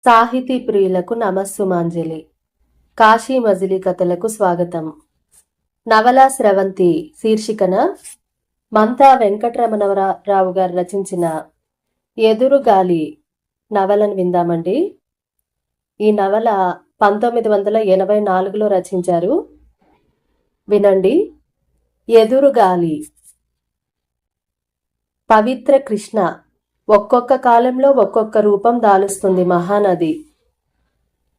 సాహితీ ప్రియులకు నమస్సుమాంజలి. కాశీ మజిలీ కథలకు స్వాగతం. నవలా స్రవంతి శీర్షికన మంతా వెంకటరమణరావు గారు రచించిన ఎదురుగాలి నవలను విందామండి. ఈ నవల 1984లో రచించారు. వినండి. ఎదురుగాలి. పవిత్ర కృష్ణ. ఒక్కొక్క కాలంలో ఒక్కొక్క రూపం దాలుస్తుంది మహానది.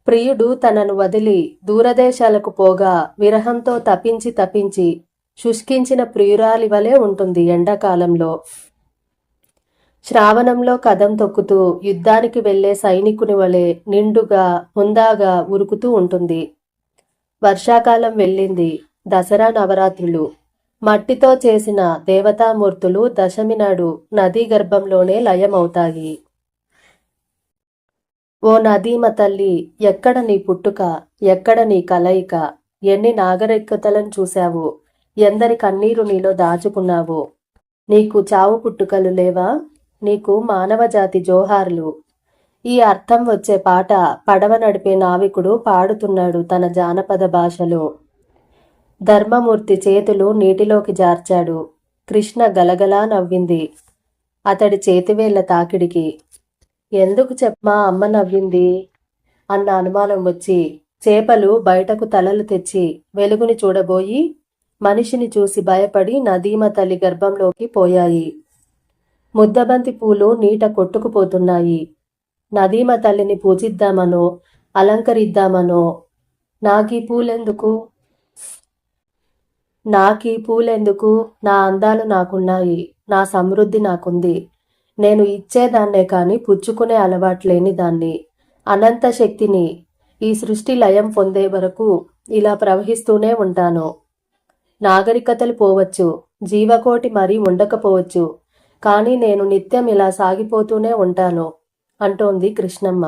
ప్రియుడు తనను వదిలి దూరదేశాలకు పోగా విరహంతో తపించి తపించి శుష్కించిన ప్రియురాలి వలె ఉంటుంది ఎండాకాలంలో. శ్రావణంలో కదం తొక్కుతూ యుద్ధానికి వెళ్లే సైనికుని వలె నిండుగా హుందాగా ఉరుకుతూ ఉంటుంది. వర్షాకాలం వెళ్ళింది. దసరా నవరాత్రులు. మట్టితో చేసిన దేవతామూర్తులు దశమి నాడు నదీ గర్భంలోనే లయమవుతాయి. ఓ నదీమ తల్లి, ఎక్కడ నీ పుట్టుక, ఎక్కడ నీ కలయిక? ఎన్ని నాగరికతలను చూశావు, ఎందరి కన్నీరు నీలో దాచుకున్నావు. నీకు చావు పుట్టుకలు లేవా? నీకు మానవజాతి జోహార్లు. ఈ అర్థం వచ్చే పాట పడవ నడిపే నావికుడు పాడుతున్నాడు తన జానపద భాషలో. ధర్మమూర్తి చేతులు నీటిలోకి జార్చాడు. కృష్ణ గలగలా నవ్వింది అతడి చేతివేళ్ల తాకిడికి. ఎందుకు చెప్పమా అమ్మ నవ్వింది అన్న అనుమానం వచ్చి చేపలు బయటకు తలలు తెచ్చి వెలుగుని చూడబోయి మనిషిని చూసి భయపడి నదీమ తల్లి గర్భంలోకి పోయాయి. ముద్దబంతి పూలు నీట కొట్టుకుపోతున్నాయి. నదీమ తల్లిని పూజిద్దామనో అలంకరిద్దామనో నాకీ పూలెందుకు, నా అందాలు నాకున్నాయి, నా సమృద్ధి నాకుంది. నేను ఇచ్చేదాన్నే కాని పుచ్చుకునే అలవాట్లేని దాన్ని. అనంత శక్తిని. ఈ సృష్టి లయం పొందే వరకు ఇలా ప్రవహిస్తూనే ఉంటాను. నాగరికతలు పోవచ్చు, జీవకోటి మరీ ఉండకపోవచ్చు, కానీ నేను నిత్యం ఇలా సాగిపోతూనే ఉంటాను అంటోంది కృష్ణమ్మ.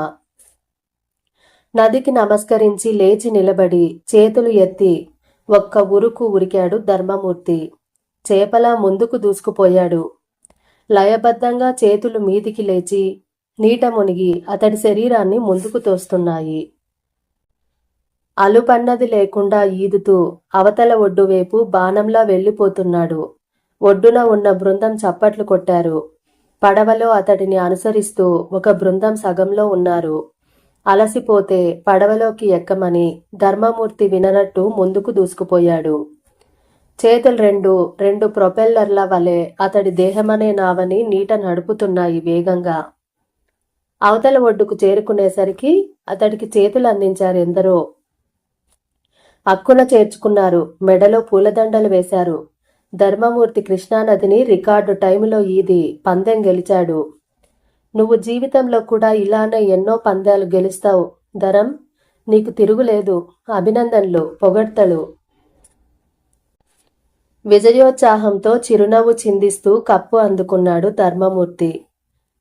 నదికి నమస్కరించి లేచి నిలబడి చేతులు ఎత్తి ఒక్క ఉరుకు ఉరికాడు ధర్మమూర్తి. చేపలా ముందుకు దూసుకుపోయాడు. లయబద్ధంగా చేతులు మీదికి లేచి నీట మునిగి అతడి శరీరాన్ని ముందుకు తోస్తున్నాయి. అలుపన్నది లేకుండా ఈదుతూ అవతల ఒడ్డు వైపు బాణంలా వెళ్ళిపోతున్నాడు. ఒడ్డున ఉన్న బృందం చప్పట్లు కొట్టారు. పడవలో అతడిని అనుసరిస్తూ ఒక బృందం సగంలో ఉన్నారు. అలసిపోతే పడవలోకి ఎక్కమని ధర్మమూర్తి విననట్టు ముందుకు దూసుకుపోయాడు. చేతులు రెండు ప్రొపెల్లర్ల వలె అతడి దేహమనే నావని నీట నడుపుతున్నాయి వేగంగా. అవతల ఒడ్డుకు చేరుకునేసరికి అతడికి చేతులు అందించారు ఎందరో. అక్కున చేర్చుకున్నారు. మెడలో పూలదండలు వేశారు. ధర్మమూర్తి కృష్ణానదిని రికార్డు టైములో ఈది పందెం గెలిచాడు. నువ్వు జీవితంలో కూడా ఇలానే ఎన్నో పందాలు గెలుస్తావు ధరం, నీకు తిరుగులేదు. అభినందనలు, పొగడ్తలు. విజయోత్సాహంతో చిరునవ్వు చిందిస్తూ కప్పు అందుకున్నాడు ధర్మమూర్తి.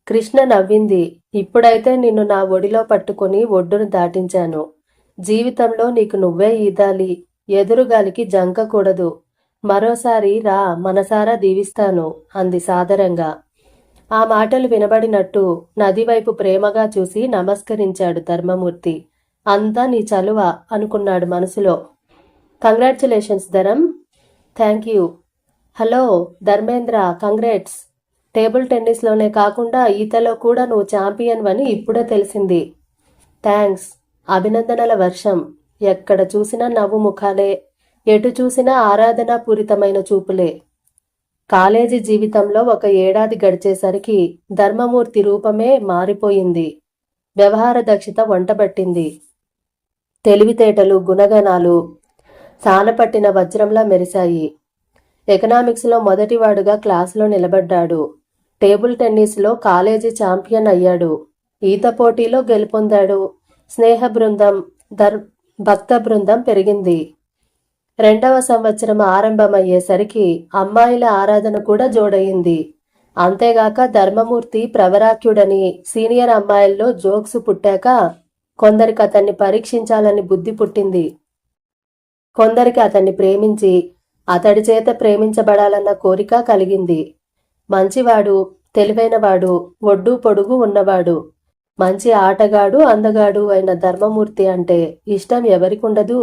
కృష్ణ నవ్వింది. ఇప్పుడైతే నిన్ను నా ఒడిలో పట్టుకుని ఒడ్డును దాటించాను. జీవితంలో నీకు నువ్వే ఈదాలి. ఎదురుగాలికి జంకకూడదు. మరోసారి రా, మనసారా దీవిస్తాను అంది సాదరంగా. ఆ మాటలు వినబడినట్టు నదివైపు ప్రేమగా చూసి నమస్కరించాడు ధర్మమూర్తి. అంతా నీ చలువ అనుకున్నాడు మనసులో. Congratulations Dharam. Thank you. Hello Dharmendra, congrats. Table టెన్నిస్లోనే కాకుండా ఈతలో కూడా నువ్వు ఛాంపియన్ అని ఇప్పుడే తెలిసింది. థ్యాంక్స్. అభినందనల వర్షం. ఎక్కడ చూసినా నవ్వు ముఖాలే, ఎటు చూసినా ఆరాధనాపూరితమైన చూపులే. కాలేజీ జీవితంలో ఒక ఏడాది గడిచేసరికి ధర్మమూర్తి రూపమే మారిపోయింది. వ్యవహార దక్షత వంటబట్టింది. తెలివితేటలు, గుణగణాలు సానపట్టిన వజ్రంలా మెరిశాయి. ఎకనామిక్స్లో మొదటివాడుగా క్లాసులో నిలబడ్డాడు. టేబుల్ టెన్నిస్లో కాలేజీ ఛాంపియన్ అయ్యాడు. ఈత పోటీలో గెలుపొందాడు. స్నేహ బృందం, భక్త బృందం పెరిగింది. 2వ సంవత్సరం ఆరంభమయ్యేసరికి అమ్మాయిల ఆరాధన కూడా జోడయింది. అంతేగాక ధర్మమూర్తి ప్రవరాఖ్యుడని సీనియర్ అమ్మాయిల్లో జోక్స్ పుట్టాక కొందరికి అతన్ని పరీక్షించాలని బుద్ధి పుట్టింది. కొందరికి అతన్ని ప్రేమించి అతడి చేత ప్రేమించబడాలన్న కోరిక కలిగింది. మంచివాడు, తెలివైనవాడు, ఒడ్డు పొడుగు ఉన్నవాడు. మంచి ఆటగాడు అందగాడు అయిన ధర్మమూర్తి అంటే ఇష్టం ఎవరికుండదు.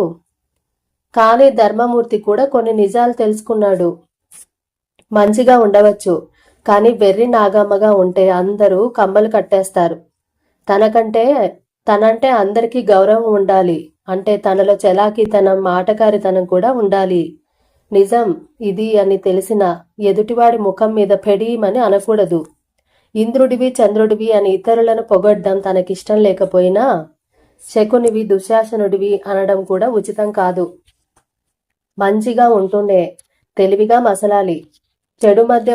కానీ ధర్మమూర్తి కూడా కొన్ని నిజాలు తెలుసుకున్నాడు. మంచిగా ఉండవచ్చు, కానీ వెర్రి నాగమ్మగా ఉంటే అందరూ కమ్మలు కట్టేస్తారు. తనంటే అందరికీ గౌరవం ఉండాలి అంటే తనలో చలాకీతనం మాటకారితనం కూడా ఉండాలి. నిజం ఇది అని తెలిసిన ఎదుటివాడి ముఖం మీద ఫెడీమని అనకూడదు. ఇంద్రుడివి చంద్రుడివి అని ఇతరులను పొగడ్డం తనకిష్టం లేకపోయినా శకునివి దుశ్శాసనుడివి అనడం కూడా ఉచితం కాదు. మంచిగా ఉంటూనే తెలివిగా మసలాలి. చెడు మధ్య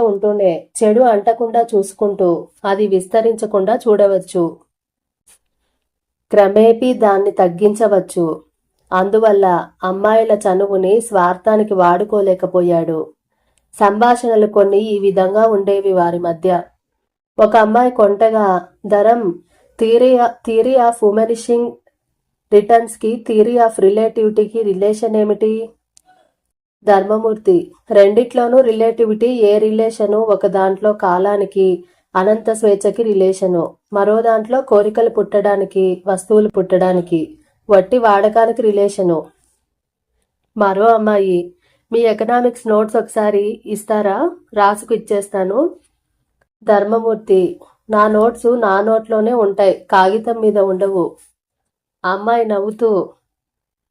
ఉంటూనే చెడు అంటకుండా చూసుకుంటూ అది విస్తరించకుండా చూడవచ్చు. క్రమేపీ దాన్ని తగ్గించవచ్చు. అందువల్ల అమ్మాయిల చనువుని స్వార్థానికి వాడుకోలేకపోయాడు. సంభాషణలు కొన్ని ఈ విధంగా ఉండేవి వారి మధ్య. ఒక అమ్మాయి కొంటగా, ధరం థియరీ ఆఫ్ ఉమెనిషింగ్ రిటర్న్స్ కి థియరీ ఆఫ్ రిలేటివిటీకి రిలేషన్ ఏమిటి? ధర్మమూర్తి, రెండిట్లోనూ రిలేటివిటీ. ఏ రిలేషను? ఒక దాంట్లో కాలానికి అనంత స్వేచ్ఛకి రిలేషను, మరో దాంట్లో కోరికలు పుట్టడానికి వస్తువులు పుట్టడానికి వట్టి వాడకానికి రిలేషను. మరో అమ్మాయి, మీ ఎకనామిక్స్ నోట్స్ ఒకసారి ఇస్తారా? రాసుకు ఇచ్చేస్తాను. ధర్మమూర్తి, నా నోట్స్ నా నోట్లోనే ఉంటాయి, కాగితం మీద ఉండవు. అమ్మాయి నవ్వుతూ,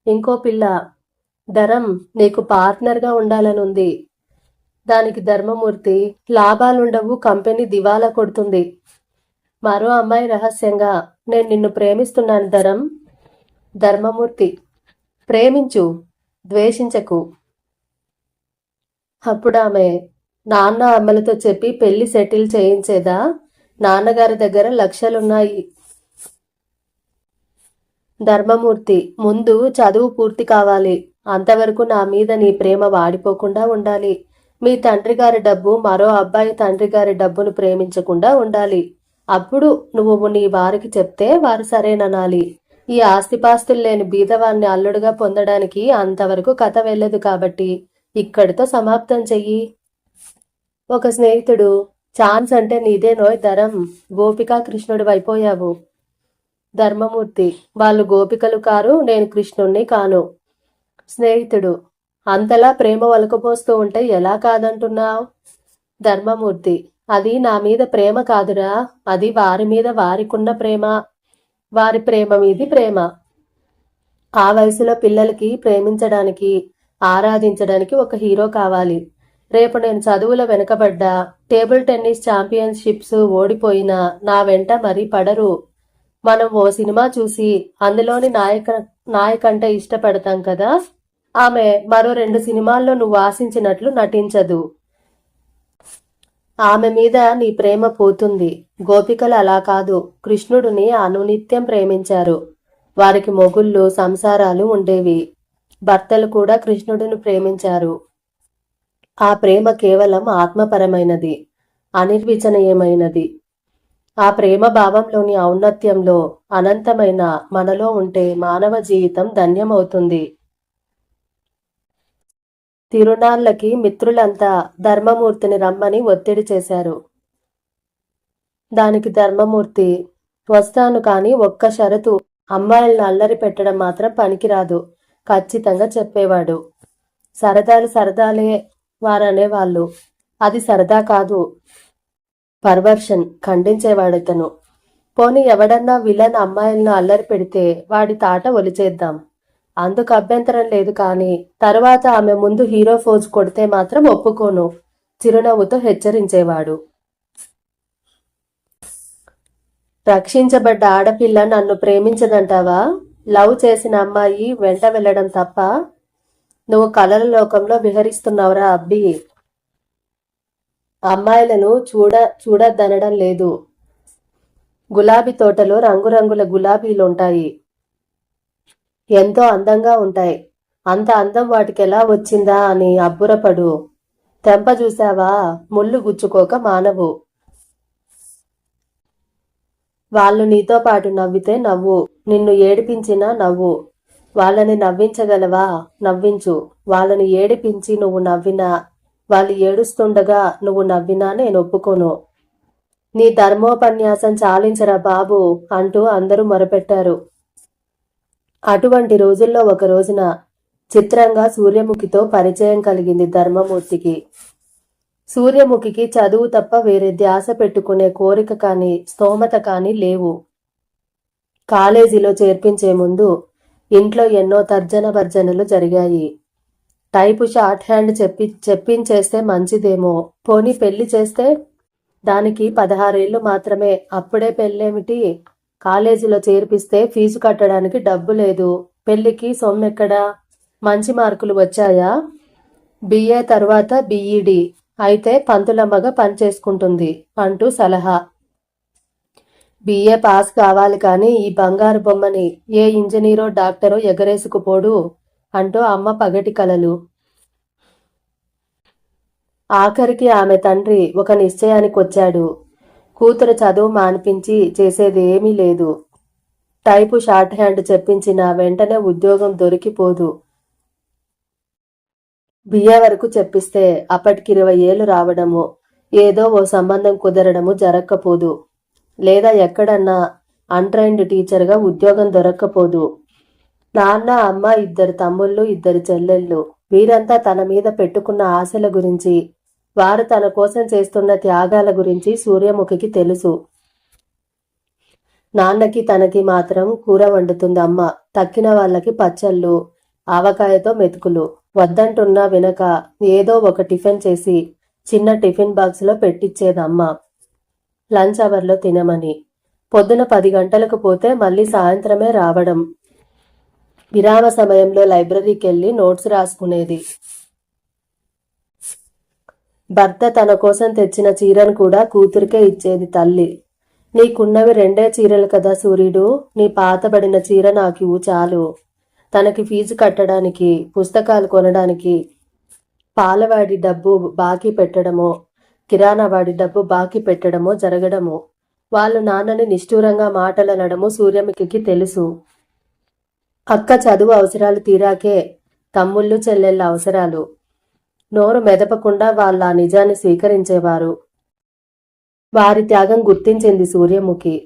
ఇంకో పిల్ల, ధరం నీకు పార్ట్నర్గా ఉండాలనుంది. దానికి ధర్మమూర్తి, లాభాలుండవు, కంపెనీ దివాలా కొడుతుంది. మరో అమ్మాయి రహస్యంగా, నేను నిన్ను ప్రేమిస్తున్నాను ధరం. ధర్మమూర్తి, ప్రేమించు, ద్వేషించకు. అప్పుడామె, నాన్న అమ్మలతో చెప్పి పెళ్లి సెటిల్ చేయించేదా? నాన్నగారి దగ్గర లక్షలున్నాయి. ధర్మమూర్తి, ముందు చదువు పూర్తి కావాలి. అంతవరకు నా మీద నీ ప్రేమ వాడిపోకుండా ఉండాలి. మీ తండ్రి గారి డబ్బు మరో అబ్బాయి తండ్రి గారి డబ్బును ప్రేమించకుండా ఉండాలి. అప్పుడు నువ్వు నీ వారికి చెప్తే వారు సరేననాలి. ఈ ఆస్తిపాస్తులు లేని బీదవాన్ని అల్లుడుగా పొందడానికి అంతవరకు కథ వెళ్ళదు కాబట్టి ఇక్కడితో సమాప్తం చెయ్యి. ఒక స్నేహితుడు, ఛాన్స్ అంటే నీదేనోయ్ ధరం, గోపికా కృష్ణుడు అయిపోయావు. ధర్మమూర్తి, వాళ్ళు గోపికలు కారు, నేను కృష్ణుణ్ణి కాను. స్నేహితుడు, అంతలా ప్రేమ ఒలకపోస్తూ ఉంటే ఎలా కాదంటున్నావు? ధర్మమూర్తి, అది నా మీద ప్రేమ కాదురా, అది వారి మీద వారికున్న ప్రేమ, వారి ప్రేమ మీది ప్రేమ. ఆ వయసులో పిల్లలకి ప్రేమించడానికి ఆరాధించడానికి ఒక హీరో కావాలి. రేపు నేను చదువులో వెనుకబడ్డా, టేబుల్ టెన్నిస్ ఛాంపియన్షిప్స్ ఓడిపోయినా నా వెంట మరీ పడరు. మనం ఓ సినిమా చూసి అందులోని నాయకంటే ఇష్టపడతాం కదా, ఆమె మరో 2 సినిమాల్లో నువ్వు ఆశించినట్లు నటించదు. ఆమె మీద నీ ప్రేమ పోతుంది. గోపికలు అలా కాదు, కృష్ణుడిని అనునిత్యం ప్రేమించారు. వారికి మొగుళ్ళు సంసారాలు ఉండేవి. భర్తలు కూడా కృష్ణుడిని ప్రేమించారు. ఆ ప్రేమ కేవలం ఆత్మపరమైనది, అనిర్వచనీయమైనది. ఆ ప్రేమ భావంలోని ఔన్నత్యంలో అనంతమైన మనలో ఉంటే మానవ జీవితం ధన్యమవుతుంది. తిరునాళ్ళకి మిత్రులంతా ధర్మమూర్తిని రమ్మని ఒత్తిడి చేశారు. దానికి ధర్మమూర్తి, వస్తాను, కానీ ఒక్క షరతు, అమ్మాయిలను అల్లరి పెట్టడం మాత్రం పనికిరాదు, ఖచ్చితంగా చెప్పేవాడు. సరదాలు సరదాలే వారనేవాళ్ళు, అది సరదా కాదు, పర్వర్షన్, ఖండించేవాడితను. పోనీ ఎవడన్నా విలన్ అమ్మాయిలను అల్లరి పెడితే వాడి తాట ఒలిచేద్దాం, అందుకు అభ్యంతరం లేదు, కానీ తరువాత ఆమె ముందు హీరో ఫోజు కొడితే మాత్రం ఒప్పుకోను, చిరునవ్వుతో హెచ్చరించేవాడు. రక్షించబడ్డ ఆడపిల్ల నన్ను ప్రేమించదంటావా? లవ్ చేసిన అమ్మాయి వెంట వెళ్ళడం తప్ప? నువ్వు కలల లోకంలో విహరిస్తున్నావురా అబ్బి. అమ్మాయిలను చూడద్దనడం లేదు. గులాబీ తోటలో రంగురంగుల గులాబీలుంటాయి, ఎంతో అందంగా ఉంటాయి. అంత అందం వాటికెలా వచ్చిందా అని అబ్బురపడు. తెంప చూసావా, ముళ్ళు గుచ్చుకోక మానవు. వాళ్ళు నీతో పాటు నవ్వితే నవ్వు, నిన్ను ఏడిపించినా నవ్వు. వాళ్ళని నవ్వించగలవా? నవ్వించు. వాళ్ళని ఏడిపించి నువ్వు నవ్వినా, వాళ్ళు ఏడుస్తుండగా నువ్వు నవ్వినా నేను ఒప్పుకోను. నీ ధర్మోపన్యాసం చాలించరా బాబు అంటూ అందరూ మొరపెట్టారు. అటువంటి రోజుల్లో ఒక రోజున చిత్రంగా సూర్యముఖితో పరిచయం కలిగింది ధర్మమూర్తికి. సూర్యముఖికి చదువు తప్ప వేరే ధ్యాస పెట్టుకునే కోరిక కానీ స్తోమత కానీ లేవు. కాలేజీలో చేర్పించే ముందు ఇంట్లో ఎన్నో తర్జన భర్జనలు జరిగాయి. టైపు షార్ట్ హ్యాండ్ చెప్పించేస్తే మంచిదేమో, పోనీ పెళ్లి చేస్తే దానికి 16 ఏళ్ళు మాత్రమే, అప్పుడే పెళ్ళేమిటి, కాలేజీలో చేర్పిస్తే ఫీజు కట్టడానికి డబ్బు లేదు, పెళ్లికి సొమ్మెక్కడా, మంచి మార్కులు వచ్చాయా, బిఏ తర్వాత బిఈడి అయితే పంతులమ్మగా పనిచేసుకుంటుంది అంటూ సలహా. బిఏ పాస్ కావాలి కానీ ఈ బంగారు బొమ్మని ఏ ఇంజనీరో డాక్టరో ఎగరేసుకుపోడు అంటూ అమ్మ పగటి కలలు. ఆఖరికి ఆమె తండ్రి ఒక నిశ్చయానికి వచ్చాడు. కూతురు చదువు మానిపించి చేసేదేమీ లేదు. టైపు షార్ట్ హ్యాండ్ చెప్పించిన వెంటనే ఉద్యోగం దొరికిపోదు. బిఏ వరకు చెప్పిస్తే అప్పటికి 20 ఏళ్ళు రావడము, ఏదో ఓ సంబంధం కుదరడము జరక్కపోదు. లేదా ఎక్కడన్నా అన్ట్రైన్డ్ టీచర్గా ఉద్యోగం దొరక్కపోదు. నాన్న, అమ్మ, 2 తమ్ముళ్ళు, 2 చెల్లెళ్ళు, వీరంతా తన మీద పెట్టుకున్న ఆశల గురించి, వారు తన కోసం చేస్తున్న త్యాగాల గురించి సూర్యముఖికి తెలుసు. నాన్నకి తనకి మాత్రం కూర వండుతుంది అమ్మ, తక్కిన వాళ్ళకి పచ్చళ్ళు, ఆవకాయతో మెతుకులు. వద్దంటున్నా వినక ఏదో ఒక టిఫిన్ చేసి చిన్న టిఫిన్ బాక్స్లో పెట్టించేదమ్మ, లంచ్ అవర్లో తినమని. పొద్దున 10 గంటలకు పోతే మళ్ళీ సాయంత్రమే రావడం. విరామ సమయంలో లైబ్రరీకి వెళ్ళి నోట్స్ రాసుకునేది. భర్త తన కోసం తెచ్చిన చీరను కూడా కూతురికే ఇచ్చేది తల్లి. నీకున్నవి 2 చీరలు కదా సూర్యుడు, నీ పాతబడిన చీర నాకివ్వు చాలు. తనకి ఫీజు కట్టడానికి, పుస్తకాలు కొనడానికి పాలవాడి డబ్బు బాకీ పెట్టడమో, కిరాణా వాడి డబ్బు బాకీ పెట్టడమో జరగడము. వాళ్ళు నాన్నని నిష్ఠూరంగా మాటలనడము సూర్యముఖికి తెలుసు. అక్క చదువు అవసరాలు తీరాకే తమ్ముళ్ళు చెల్లెళ్ళ అవసరాలు. నోరు మెదపకుండా వాళ్ళ నిజాన్ని స్వీకరించేవారు. వారి త్యాగం గుర్తించింది సూర్యముఖి.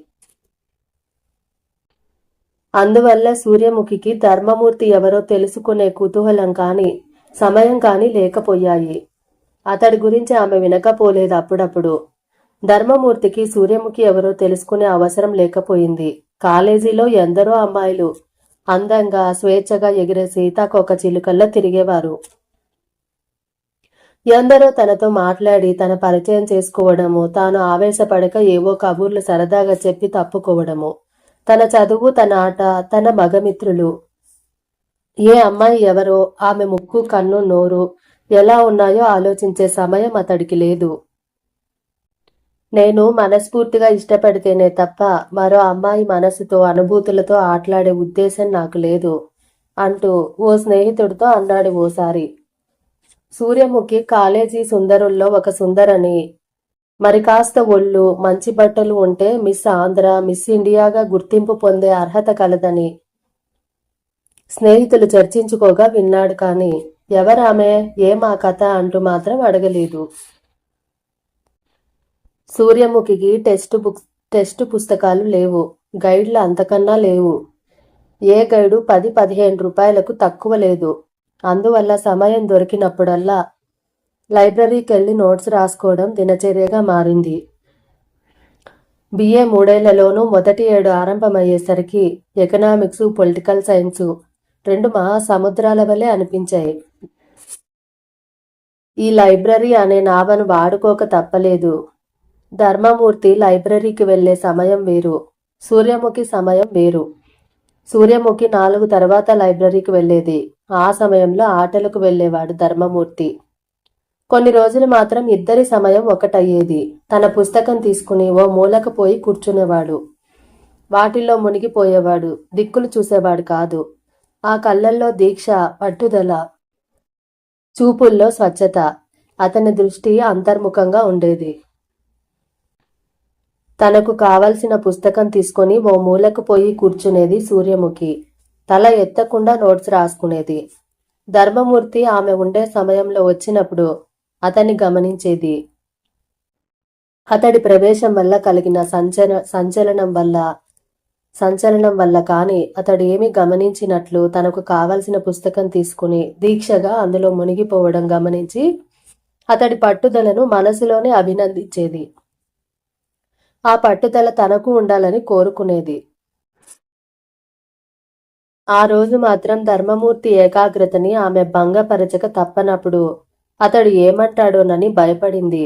అందువల్ల సూర్యముఖికి ధర్మమూర్తి ఎవరో తెలుసుకునే కుతూహలం కానీ సమయం కానీ లేకపోయాయి. అతడి గురించి ఆమె వినకపోలేదు. అప్పుడప్పుడు ధర్మమూర్తికి సూర్యముఖి ఎవరో తెలుసుకునే అవసరం లేకపోయింది. కాలేజీలో ఎందరో అమ్మాయిలు అందంగా స్వేచ్ఛగా ఎగిరే సీతాకోక చిలుకల్లో తిరిగేవారు. ఎందరో తనతో మాట్లాడి తన పరిచయం చేసుకోవడము, తాను ఆవేశపడక ఏవో కబుర్లు సరదాగా చెప్పి తప్పుకోవడము. తన చదువు, తన ఆట, తన మగమిత్రులు, ఏ అమ్మాయి ఎవరో, ఆమె ముక్కు, కన్ను, నోరు ఎలా ఉన్నాయో ఆలోచించే సమయం అతడికి లేదు. నేను మనస్ఫూర్తిగా ఇష్టపడితేనే తప్ప మరో అమ్మాయి మనసుతో, అనుభూతులతో ఆటలాడే ఉద్దేశం నాకు లేదు అంటూ ఓ స్నేహితుడితో అన్నాడు ఓసారి. సూర్యముఖి కాలేజీ సుందరుల్లో ఒక సుందరని, మరి కాస్త ఒళ్ళు, మంచి బట్టలు ఉంటే మిస్ ఆంధ్ర, మిస్ ఇండియాగా గుర్తింపు పొందే అర్హత కలదని స్నేహితులు చర్చించుకోగా విన్నాడు. కానీ ఎవరామె, ఏమా కథ అంటూ మాత్రం అడగలేదు. సూర్యముఖికి టెస్ట్ పుస్తకాలు లేవు, గైడ్లు అంతకన్నా లేవు. ఏ గైడు 10-15 రూపాయలకు తక్కువ లేదు. అందువల్ల సమయం దొరికినప్పుడల్లా లైబ్రరీకి వెళ్ళి నోట్స్ రాసుకోవడం దినచర్యగా మారింది. బిఏ 3 ఏళ్లలోనూ మొదటి ఏడు ఆరంభమయ్యేసరికి ఎకనామిక్స్, పొలిటికల్ సైన్సు 2 మహాసముద్రాల వలె అనిపించాయి. ఈ లైబ్రరీ అనే నావను వాడుకోక తప్పలేదు. ధర్మమూర్తి లైబ్రరీకి వెళ్లే సమయం వేరు, సూర్యముఖి సమయం వేరు. సూర్యముఖి 4 తర్వాత లైబ్రరీకి వెళ్లేది. ఆ సమయంలో ఆటలకు వెళ్లేవాడు ధర్మమూర్తి. కొన్ని రోజులు మాత్రం ఇద్దరి సమయం ఒకటయ్యేది. తన పుస్తకం తీసుకుని ఓ మూలకు పోయి కూర్చునేవాడు. వాటిల్లో మునిగిపోయేవాడు. దిక్కులు చూసేవాడు కాదు. ఆ కళ్ళల్లో దీక్ష, పట్టుదల, చూపుల్లో స్వచ్ఛత. అతని దృష్టి అంతర్ముఖంగా ఉండేది. తనకు కావలసిన పుస్తకం తీసుకుని ఓ మూలకు పోయి కూర్చునేది సూర్యముఖి. తల ఎత్తకుండా నోట్స్ రాసుకునేది. ధర్మమూర్తి ఆమె ఉండే సమయంలో వచ్చినప్పుడు అతన్ని గమనించేది. అతడి ప్రవేశం వల్ల కలిగిన సంచలనం వల్ల కాని అతడు ఏమి గమనించినట్లు తనకు కావలసిన పుస్తకం తీసుకుని దీక్షగా అందులో మునిగిపోవడం గమనించి అతడి పట్టుదలను మనసులోనే అభినందించేది. ఆ పట్టుదల తనకు ఉండాలని కోరుకునేది. ఆ రోజు మాత్రం ధర్మమూర్తి ఏకాగ్రతని ఆమె భంగపరచక తప్పనప్పుడు అతడు ఏమంటాడోనని భయపడింది.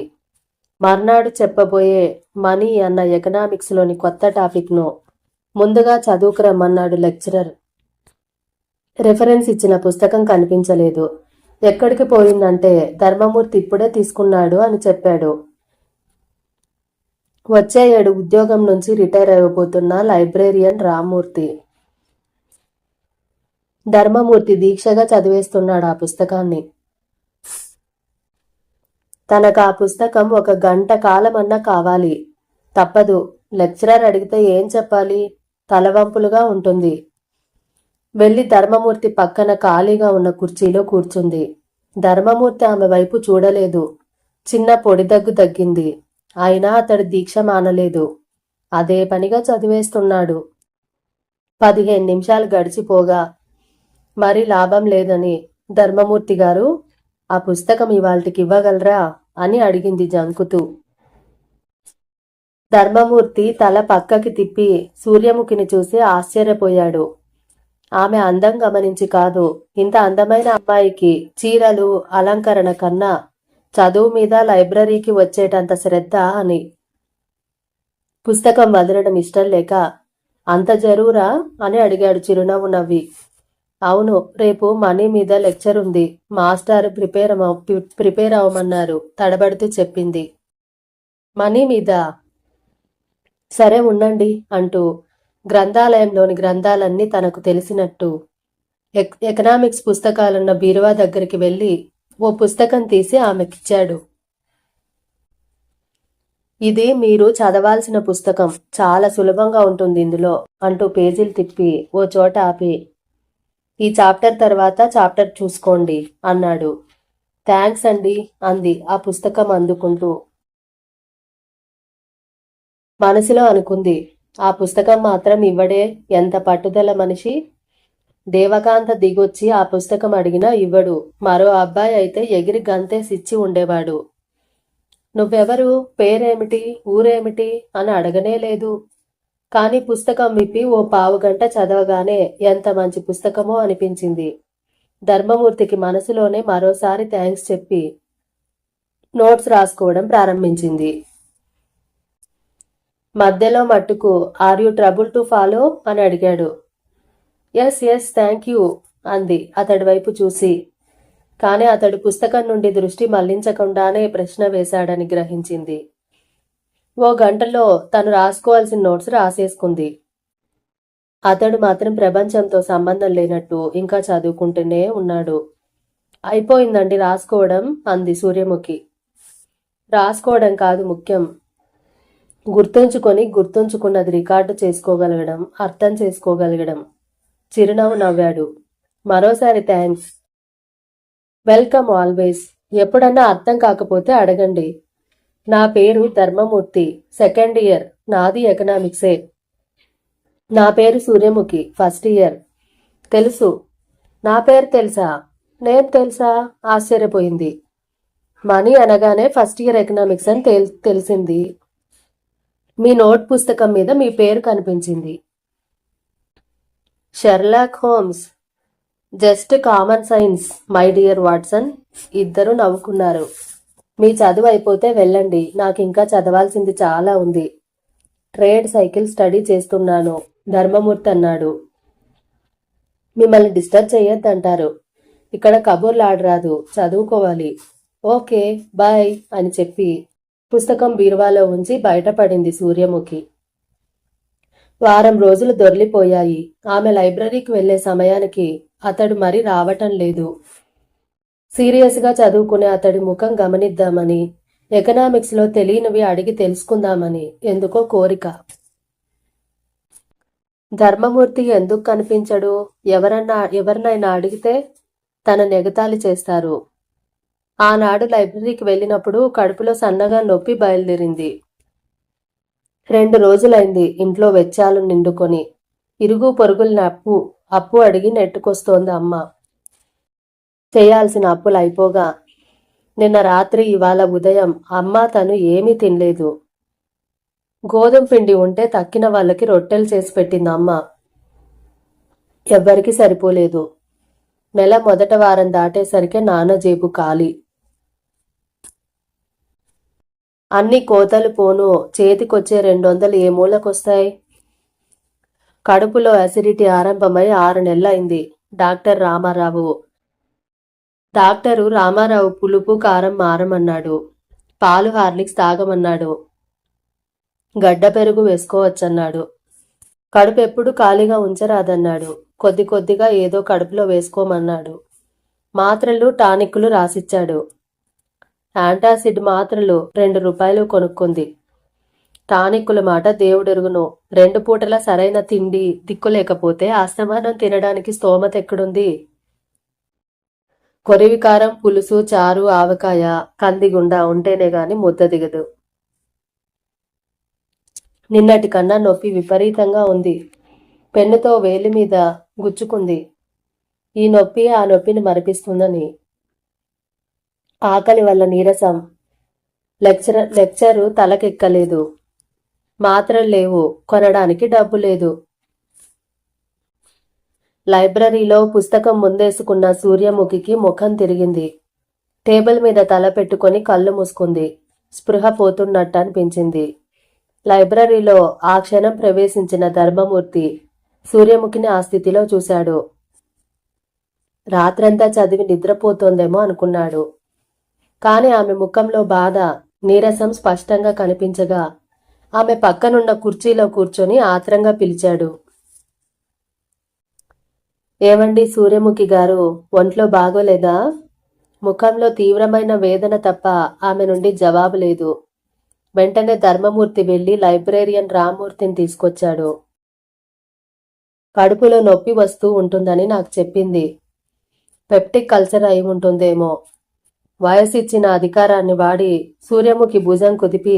మర్నాడు చెప్పబోయే మనీ అన్న ఎకనామిక్స్లోని కొత్త టాపిక్ను ముందుగా చదువుకురమ్మన్నాడు లెక్చరర్. రెఫరెన్స్ ఇచ్చిన పుస్తకం కనిపించలేదు. ఎక్కడికి పోయిందంటే ధర్మమూర్తి ఇప్పుడే తీసుకున్నాడు అని చెప్పాడు. వచ్చే ఏడు ఉద్యోగం నుంచి రిటైర్ అయిపోతున్న లైబ్రేరియన్ రామ్మూర్తి. ధర్మమూర్తి దీక్షగా చదివేస్తున్నాడు ఆ పుస్తకాన్ని. తనకు ఆ పుస్తకం 1 గంట కాలమన్నా కావాలి. తప్పదు. లెక్చరర్ అడిగితే ఏం చెప్పాలి? తలవంపులుగా ఉంటుంది. వెళ్ళి ధర్మమూర్తి పక్కన ఖాళీగా ఉన్న కుర్చీలో కూర్చుంది. ధర్మమూర్తి ఆమె వైపు చూడలేదు. చిన్న పొడి దగ్గు దగ్గింది. అయినా అతడు దీక్ష మానలేదు. అదే పనిగా చదివేస్తున్నాడు. 15 నిమిషాలు గడిచిపోగా మరి లాభం లేదని, ధర్మమూర్తి గారు ఆ పుస్తకం ఇవాల్టికి ఇవ్వగలరా అని అడిగింది జంకుతూ. ధర్మమూర్తి తల పక్కకి తిప్పి సూర్యముఖిని చూసి ఆశ్చర్యపోయాడు. ఆమె అందం గమనించి కాదు, ఇంత అందమైన అమ్మాయికి చీరలు అలంకరణ కన్నా చదువు మీద లైబ్రరీకి వచ్చేటంత శ్రద్ధ అని. పుస్తకం వదలడం ఇష్టం లేక అంత జరూరా అని అడిగాడు చిరునవ్వు నవ్వి. అవును, రేపు మనీ మీద లెక్చర్ ఉంది. మాస్టర్ ప్రిపేర్ అవ్వమన్నారు తడబడుతూ చెప్పింది. మనీ మీద? సరే ఉండండి అంటూ గ్రంథాలయంలోని గ్రంథాలన్నీ తనకు తెలిసినట్టు ఎకనామిక్స్ పుస్తకాలున్న బీరువా దగ్గరికి వెళ్ళి ఓ పుస్తకం తీసి ఆమెకిచ్చాడు. ఇది మీరు చదవాల్సిన పుస్తకం. చాలా సులభంగా ఉంటుంది ఇందులో అంటూ పేజీలు తిప్పి ఓ చోట ఆపి, ఈ చాప్టర్ తర్వాత చాప్టర్ చూసుకోండి అన్నాడు. థ్యాంక్స్ అండి అంది ఆ పుస్తకం అందుకుంటూ. మనసులో అనుకుంది, ఆ పుస్తకం మాత్రం ఇవ్వడే, ఎంత పట్టుదల మనిషి. దేవకాంత దిగొచ్చి ఆ పుస్తకం అడిగినా ఇవ్వడు. మరో అబ్బాయి అయితే ఎగిరి గంతేసిచ్చి ఉండేవాడు. నువ్వెవరు, పేరేమిటి, ఊరేమిటి అని అడగనే లేదు. కాని పుస్తకం విప్పి ఓ 1/2 గంట చదవగానే ఎంత మంచి పుస్తకమో అనిపించింది. ధర్మమూర్తికి మనసులోనే మరోసారి థ్యాంక్స్ చెప్పి నోట్స్ రాసుకోవడం ప్రారంభించింది. మధ్యలో మట్టుకు are you trouble to follow అని అడిగాడు. ఎస్ థ్యాంక్ యూ అంది అతడి వైపు చూసి. కానీ అతడు పుస్తకం నుండి దృష్టి మళ్లించకుండానే ప్రశ్న వేశాడని గ్రహించింది. ఓ గంటలో తను రాసుకోవాల్సిన నోట్స్ రాసేసుకుంది. అతడు మాత్రం ప్రపంచంతో సంబంధం లేనట్టు ఇంకా చదువుకుంటూనే ఉన్నాడు. అయిపోయిందండి రాసుకోవడం అంది సూర్యముఖి. రాసుకోవడం కాదు ముఖ్యం, గుర్తుంచుకున్నది రికార్డు చేసుకోగలగడం, అర్థం చేసుకోగలగడం. చిరునవ్వు నవ్వాడు. మరోసారి థ్యాంక్స్. Welcome always. ఎప్పుడన్నా అర్థం కాకపోతే అడగండి. నా పేరు ధర్మమూర్తి, 2nd ఇయర్. నాది ఎకనామిక్సే. నా పేరు సూర్యముఖి, 1st ఇయర్. తెలుసు. నా పేరు తెలుసా? నేను తెలుసా? ఆశ్చర్యపోయింది. మనీ అనగానే 1st ఇయర్ ఎకనామిక్స్ అని తెలిసింది. మీ నోట్ పుస్తకం మీద మీ పేరు కనిపించింది. Sherlock Holmes. Just common science my dear Watson. ఇద్దరు నవ్వుకున్నారు. మీ చదువు అయిపోతే వెళ్ళండి, నాకు ఇంకా చదవాల్సింది చాలా ఉంది. ట్రేడ్ సైకిల్ స్టడీ చేస్తున్నాను ధర్మమూర్తి అన్నాడు. మిమ్మల్ని డిస్టర్బ్ చేయొద్దంటారు. ఇక్కడ కబుర్లు ఆడరాదు, చదువుకోవాలి. ఓకే బాయ్ అని చెప్పి పుస్తకం బీరువాలో ఉంచి బయటపడింది సూర్యముఖి. వారం రోజులు దొర్లిపోయాయి. ఆమె లైబ్రరీకి వెళ్లే సమయానికి అతడు మరి రావటం లేదు. సీరియస్గా చదువుకునే అతడి ముఖం గమనిద్దామని, ఎకనామిక్స్లో తెలియనివి అడిగి తెలుసుకుందామని ఎందుకో కోరిక. ధర్మమూర్తి ఎందుకు కనిపించడు? ఎవరినైనా అడిగితే తన ఎగతాళి చేస్తారు. ఆనాడు లైబ్రరీకి వెళ్ళినప్పుడు కడుపులో సన్నగా నొప్పి బయలుదేరింది. 2 రోజులైంది ఇంట్లో వెచ్చాలు నిండుకొని. ఇరుగు పొరుగుల్ని అప్పు అడిగి నెట్టుకొస్తోంది అమ్మ. చేయాల్సిన అప్పులు అయిపోగా నిన్న రాత్రి ఇవాళ ఉదయం అమ్మ తను ఏమీ తినలేదు. గోధుమ పిండి ఉంటే తక్కిన వాళ్ళకి రొట్టెలు చేసి పెట్టింది అమ్మ. ఎవ్వరికీ సరిపోలేదు. నెల మొదట వారం దాటేసరికి నాన్న జేబు ఖాళీ. అన్ని కోతలు పోను చేతికొచ్చే 200 ఏ మూలకొస్తాయి? కడుపులో అసిడిటీ ఆరంభమై 6 నెలలైంది. డాక్టరు రామారావు పులుపు కారం మారమన్నాడు. పాలు హార్లిక్స్ తాగమన్నాడు. గడ్డ పెరుగు వేసుకోవచ్చన్నాడు. కడుపు ఎప్పుడు ఖాళీగా ఉంచరాదన్నాడు. కొద్ది కొద్దిగా ఏదో కడుపులో వేసుకోమన్నాడు. మాత్రలు టానిక్కులు రాసిచ్చాడు. యాంటాసిడ్ మాత్రలు 2 రూపాయలు కొనుక్కుంది. టానిక్కుల మాట దేవుడెరుగును. 2 పూటల సరైన తిండి దిక్కులేకపోతే అస్తమానం తినడానికి స్తోమత ఎక్కడుంది? కొరివికారం, పులుసు, చారు, ఆవకాయ, కందిగుండ ఉంటేనే గాని ముద్ద దిగదు. నిన్నటి కన్నా నొప్పి విపరీతంగా ఉంది. పెన్నుతో వేలి మీద గుచ్చుకుంది. ఈ నొప్పి ఆ నొప్పిని మరిపిస్తుందని. ఆకలి వల్ల నీరసం. లెక్చరు తలకెక్కలేదు. మాత్రలు లేవు. కొనడానికి డబ్బు లేదు. లైబ్రరీలో పుస్తకం ముందేసుకున్న సూర్యముఖికి ముఖం తిరిగింది. టేబుల్ మీద తల పెట్టుకొని కళ్ళు మూసుకుంది. స్పృహ పోతున్నట్టు అనిపించింది. లైబ్రరీలో ఆ క్షణం ప్రవేశించిన ధర్మమూర్తి సూర్యముఖిని ఆ స్థితిలో చూశాడు. రాత్రంతా చదివి నిద్రపోతోందేమో అనుకున్నాడు. కాని ఆమె ముఖంలో బాధ, నీరసం స్పష్టంగా కనిపించగా ఆమె పక్కనున్న కుర్చీలో కూర్చొని ఆత్రంగా పిలిచాడు. ఏమండి సూర్యముఖి గారు, ఒంట్లో బాగోలేదా? ముఖంలో తీవ్రమైన వేదన తప్ప ఆమె నుండి జవాబు లేదు. వెంటనే ధర్మమూర్తి వెళ్లి లైబ్రేరియన్ రామ్మూర్తిని తీసుకొచ్చాడు. కడుపులో నొప్పి వస్తూ ఉంటుందని నాకు చెప్పింది. పెప్టిక్ అల్సర్ అయి ఉంటుందేమో. వయసు ఇచ్చిన అధికారాన్ని వాడి సూర్యముఖి భుజం కుదిపి,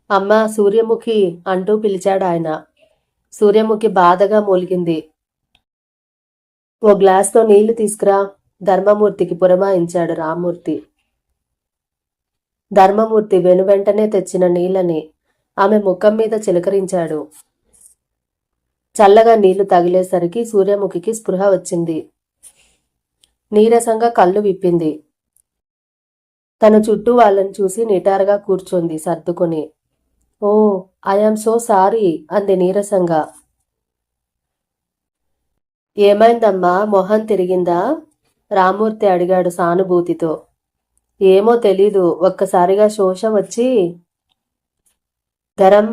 అమ్మా సూర్యముఖి అంటూ పిలిచాడు ఆయన. సూర్యముఖి బాధగా మూలిగింది. ఓ గ్లాస్తో నీళ్లు తీసుకురా ధర్మమూర్తికి పురమాయించాడు రామ్మూర్తి. ధర్మమూర్తి వెనువెంటనే తెచ్చిన నీళ్లని ఆమె ముఖం మీద చిలకరించాడు. చల్లగా నీళ్లు తగిలేసరికి సూర్యముఖికి స్పృహ వచ్చింది. నీరసంగా కళ్ళు విప్పింది. తన చుట్టూ వాళ్ళని చూసి నిటారుగా కూర్చుంది సర్దుకొని. ఓ ఐఆమ్ సో సారీ అంది నీరసంగా. ఏమైందమ్మా, మొహం తిరిగిందా? రామ్మూర్తి అడిగాడు సానుభూతితో. ఏమో తెలీదు, ఒక్కసారిగా శోష వచ్చి. ధరం,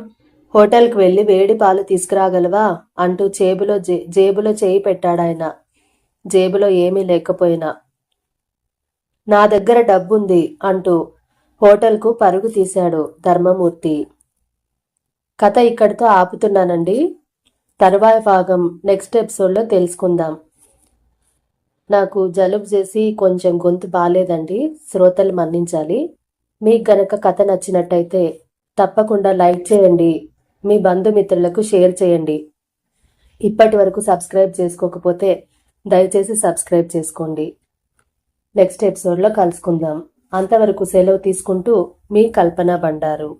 హోటల్కి వెళ్ళి వేడి పాలు తీసుకురాగలవా అంటూ జేబులో చేయి పెట్టాడాయన. జేబులో ఏమీ లేకపోయినా. నా దగ్గర డబ్బుంది అంటూ హోటల్కు పరుగు తీశాడు ధర్మమూర్తి. కథ ఇక్కడితో ఆపుతున్నానండి. తరువాయి భాగం నెక్స్ట్ ఎపిసోడ్లో తెలుసుకుందాం. నాకు జలుబు చేసి కొంచెం గొంతు బాలేదండి, శ్రోతలు మన్నించాలి. మీకు గనక కథ నచ్చినట్టయితే తప్పకుండా లైక్ చేయండి, మీ బంధుమిత్రులకు షేర్ చేయండి. ఇప్పటి వరకు సబ్స్క్రైబ్ చేసుకోకపోతే దయచేసి సబ్స్క్రైబ్ చేసుకోండి. నెక్స్ట్ ఎపిసోడ్లో కలుసుకుందాం. అంతవరకు సెలవు తీసుకుంటూ మీ కల్పన బండారు.